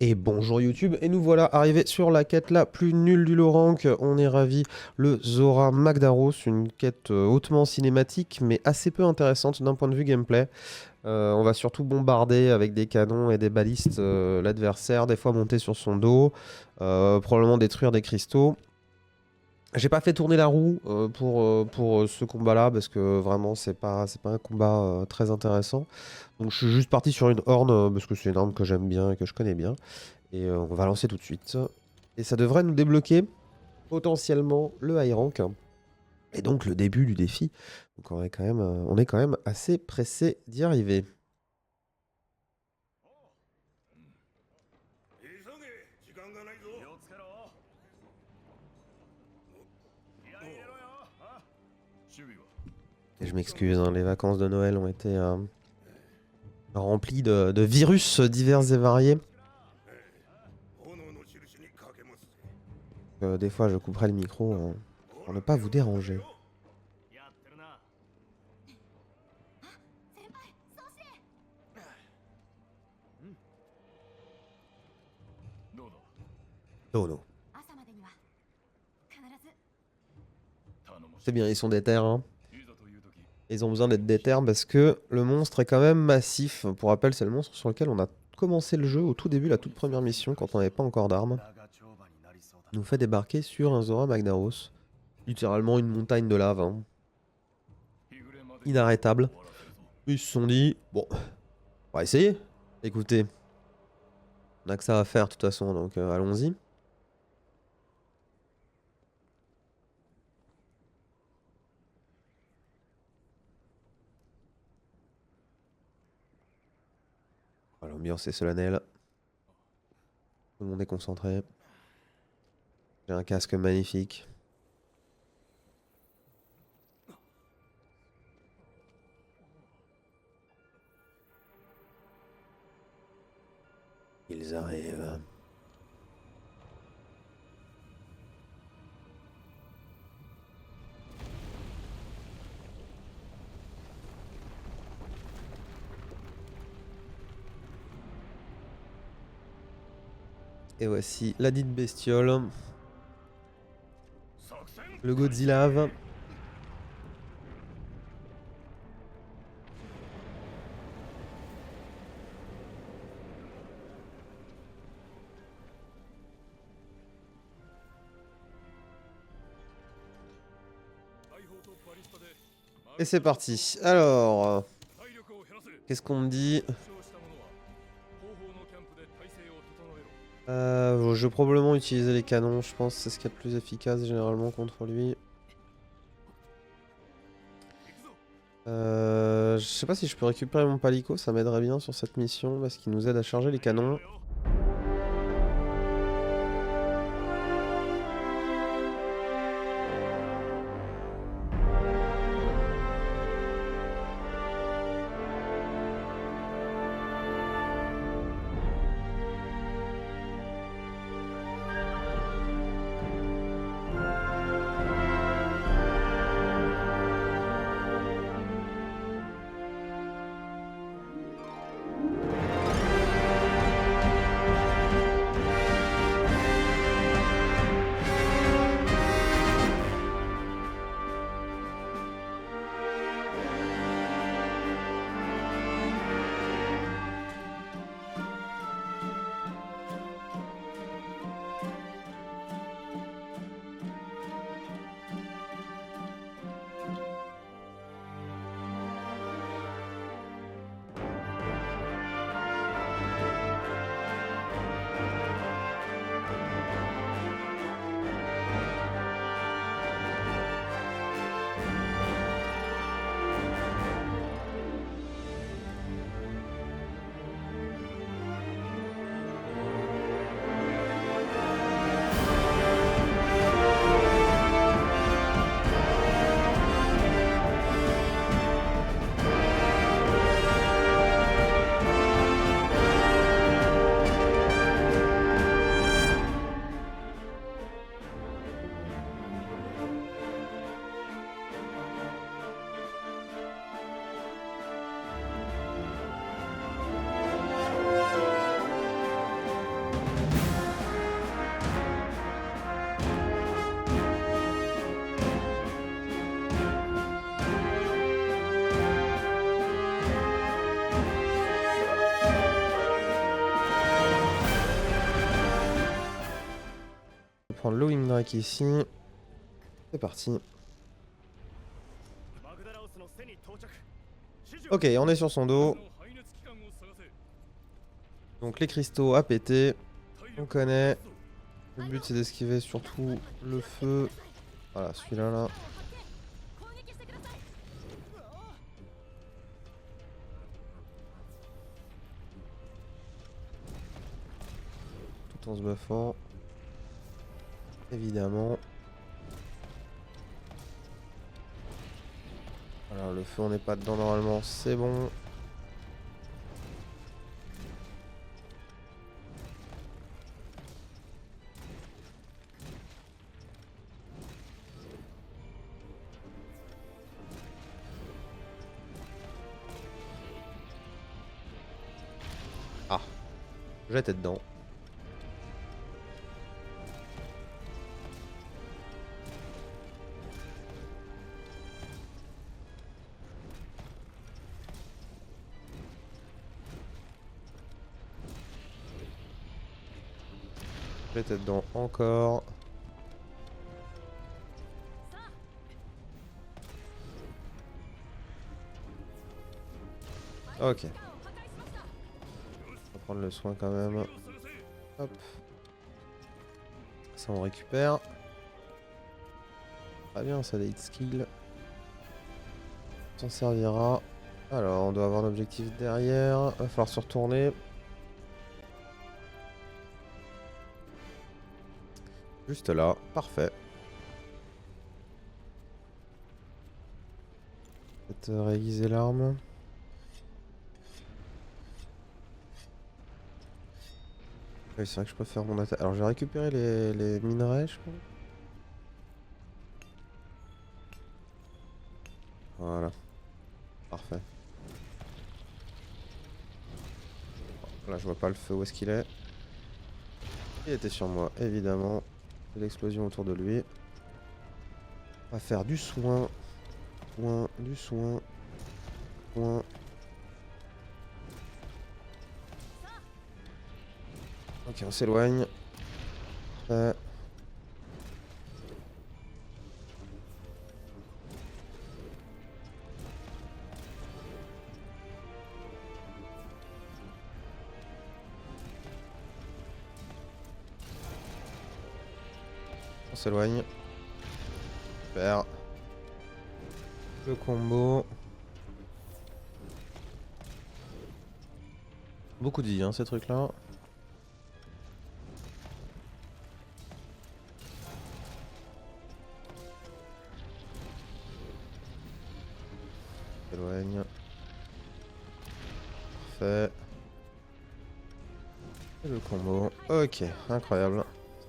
Et bonjour YouTube, et nous voilà arrivés sur la quête la plus nulle du Lorank. On est ravis, le Zora Magdaros, une quête hautement cinématique mais assez peu intéressante d'un point de vue gameplay. On va surtout bombarder avec des canons et des balistes l'adversaire, des fois monter sur son dos, probablement détruire des cristaux. J'ai pas fait tourner la roue pour ce combat-là parce que vraiment c'est pas un combat très intéressant. Donc je suis juste parti sur une Horn parce que c'est une arme que j'aime bien et que je connais bien. Et on va lancer tout de suite. Et ça devrait nous débloquer potentiellement le high rank. Et donc le début du défi. Donc on est quand même assez pressé d'y arriver. Et je m'excuse, hein, les vacances de Noël ont été remplies de virus divers et variés. Des fois je couperai le micro pour ne pas vous déranger. Oh non. C'est bien, ils sont déter, hein. Ils ont besoin d'être déter parce que le monstre est quand même massif. Pour rappel, c'est le monstre sur lequel on a commencé le jeu au tout début, la toute première mission, quand on n'avait pas encore d'armes. Il nous fait débarquer sur un Zora Magdaros. Littéralement une montagne de lave, hein. Inarrêtable. Ils se sont dit, bon, on va essayer. Écoutez, on a que ça à faire de toute façon, donc allons-y. Voilà, l'ambiance est solennelle. Tout le monde est concentré. J'ai un casque magnifique. Ils arrivent. Et voici la dite bestiole. Le Godzilla. Et c'est parti. Alors, qu'est-ce qu'on me dit? Je vais probablement utiliser les canons, je pense que c'est ce qu'il y a de plus efficace généralement contre lui. Je sais pas si je peux récupérer mon palico, ça m'aiderait bien sur cette mission parce qu'il nous aide à charger les canons. prendre le Wing Drake ici. C'est parti. Ok, on est sur son dos. Donc les cristaux à péter. On connaît. Le but c'est d'esquiver surtout le feu. Voilà, celui-là là. Tout en se buffant. Évidemment. Alors le feu on n'est pas dedans normalement, c'est bon. Ah, j'étais dedans. J'étais dedans encore. Ok. On va prendre le soin quand même. Hop. Ça on récupère. Très bien, ça des hit skill. On s'en servira. Alors, on doit avoir un objectif derrière. Va falloir se retourner. Juste là. Parfait. Peut-être réaiguiser l'arme. Oui, c'est vrai que je peux faire mon attaque. Alors, j'ai récupéré les minerais, je crois. Voilà. Parfait. Là, je vois pas le feu. Où est-ce qu'il est? Il était sur moi, évidemment. L'explosion autour de lui. On va faire du soin. Du soin. Ok, on s'éloigne. On s'éloigne. Super. Le combo. Beaucoup de vie, hein, ces trucs-là. S'éloigne. Parfait. Et le combo. Ok, incroyable.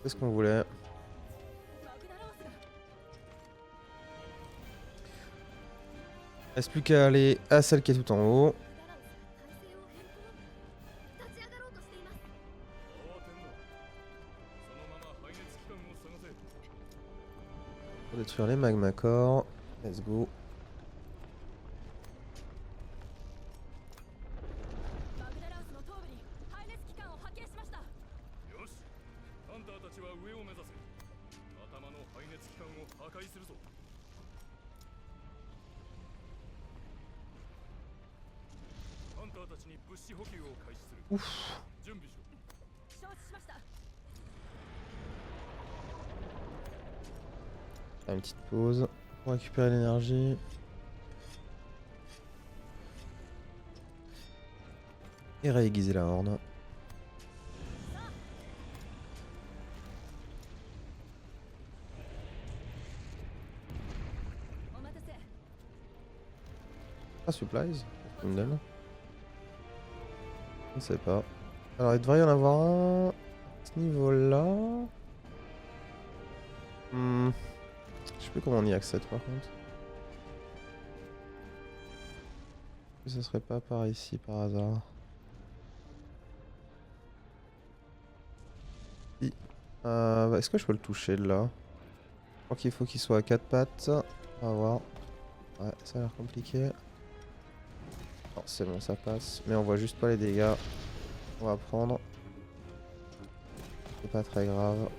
C'est ce qu'on voulait. Reste plus qu'à aller à celle qui est tout en haut. Pour détruire les magma core. Let's go. Ouf. Une petite pause pour récupérer l'énergie. Et réaiguiser la horde. Ah, supplies. Je ne sais pas. Alors, il devrait y en avoir un à ce niveau-là. Je sais plus comment on y accède par contre. Ce serait pas par ici par hasard. Si. Est-ce que je peux le toucher là? Je crois qu'il faut qu'il soit à 4 pattes. On va voir. Ouais, ça a l'air compliqué. Non, c'est bon, ça passe. Mais on voit juste pas les dégâts. On va prendre. C'est pas très grave.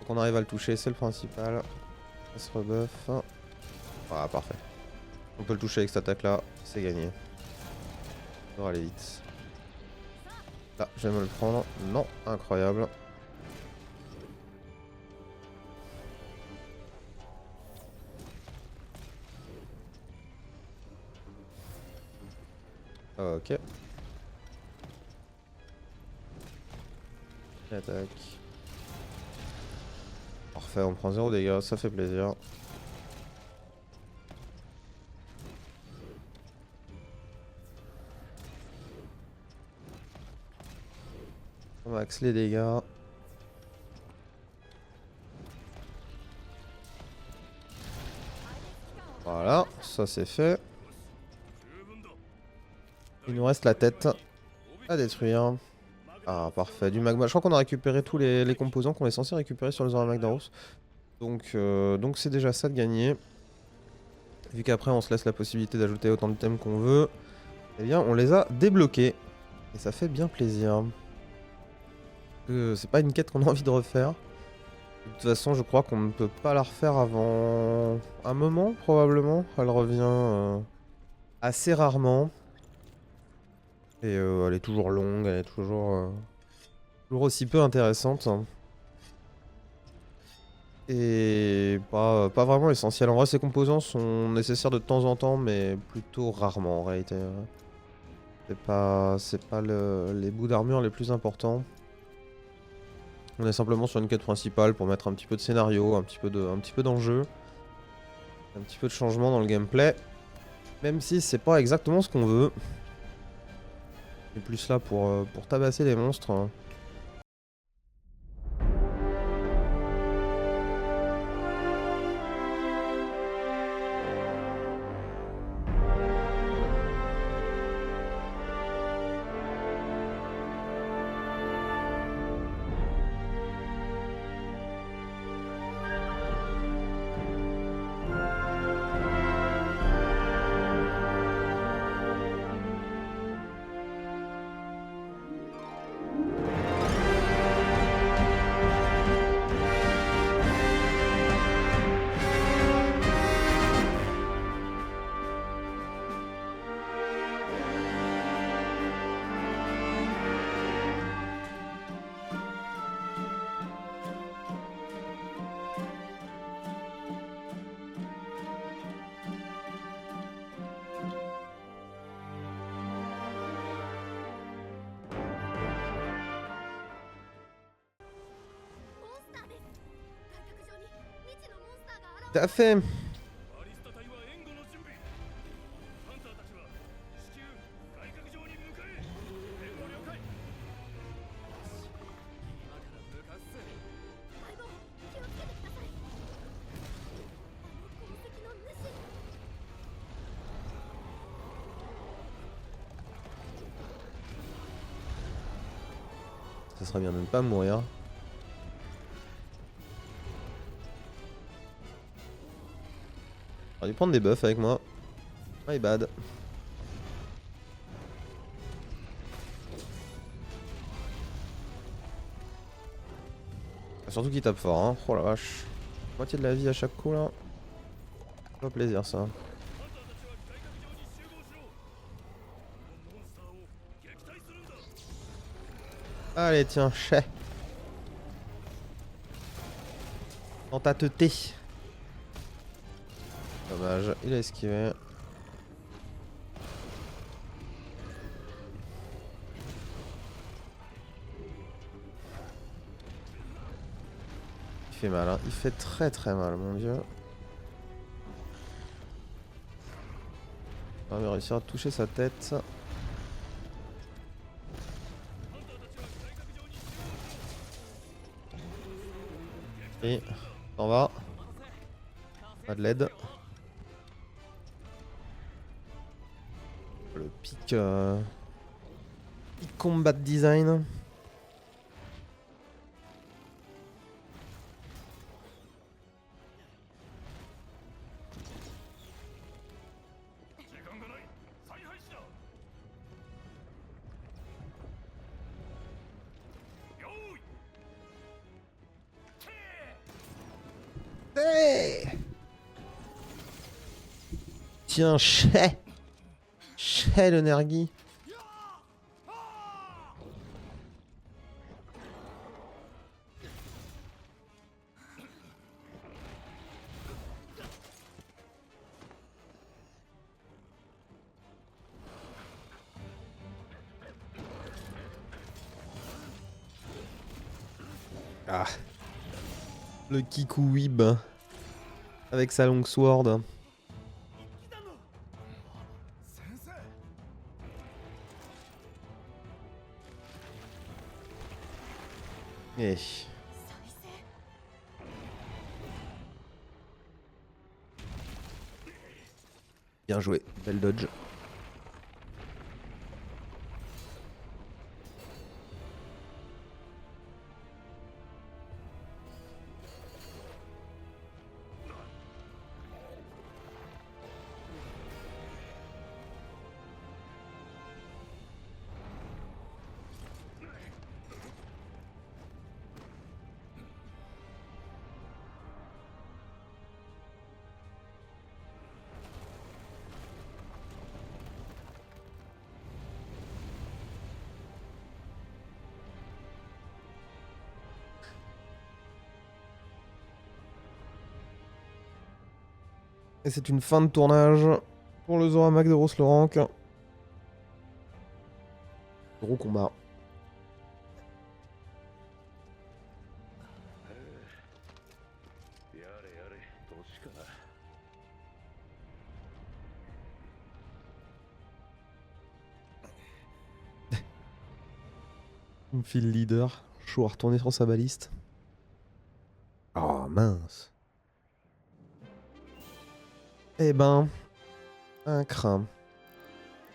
qu'on arrive à le toucher, c'est le principal. Ça se rebuff. Voilà, parfait. On peut le toucher avec cette attaque là, c'est gagné. On va aller vite. Là, je vais me le prendre. Non, incroyable. Ok. Attaque. Parfait, on prend 0 dégâts, ça fait plaisir. On max les dégâts. Voilà, ça c'est fait. Il nous reste la tête à détruire. Ah parfait, du magma. Je crois qu'on a récupéré tous les composants qu'on est censé récupérer sur le Zora Magdaros. Donc c'est déjà ça de gagner. Vu qu'après on se laisse la possibilité d'ajouter autant de thèmes qu'on veut. Eh bien on les a débloqués. Et ça fait bien plaisir. C'est pas une quête qu'on a envie de refaire. De toute façon je crois qu'on ne peut pas la refaire avant un moment probablement. Elle revient assez rarement. Et elle est toujours longue, elle est toujours aussi peu intéressante. Et pas vraiment essentielle. En vrai, ces composants sont nécessaires de temps en temps, mais plutôt rarement en réalité. C'est pas les bouts d'armure les plus importants. On est simplement sur une quête principale pour mettre un petit peu de scénario, un petit peu d'enjeu, un petit peu de changement dans le gameplay. Même si c'est pas exactement ce qu'on veut. On est plus là pour tabasser les monstres. Tout à fait. Ça serait bien de ne pas mourir. J'aurais dû prendre des buffs avec moi. My bad. Surtout qu'il tape fort, hein. Oh la vache. Moitié de la vie à chaque coup là. Pas plaisir ça. Allez tiens, chais. Dans ta teuté. Dommage, il a esquivé. Il fait mal, hein. Il fait très très mal, mon dieu. On va réussir à toucher sa tête. Et t'en vas. Pas de l'aide. Le pic, pic combat design. Hey, tiens, chais. Chais le Nergui. Ah. Le Kikuwib. Avec sa longue sword. Eh. Bien joué, belle dodge. Et c'est une fin de tournage pour le Zora Magdaros le rank. Gros combat. On file leader. Chaud à retourner sur sa baliste. Oh mince. Eh ben, un crin.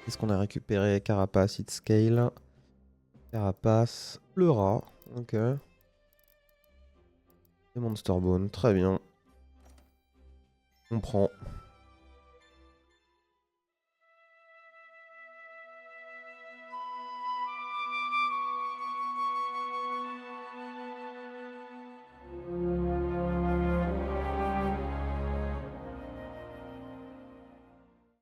Qu'est-ce qu'on a récupéré? Carapace, hit scale. Carapace, le rat. Ok. Et Monster Bone, très bien. On prend.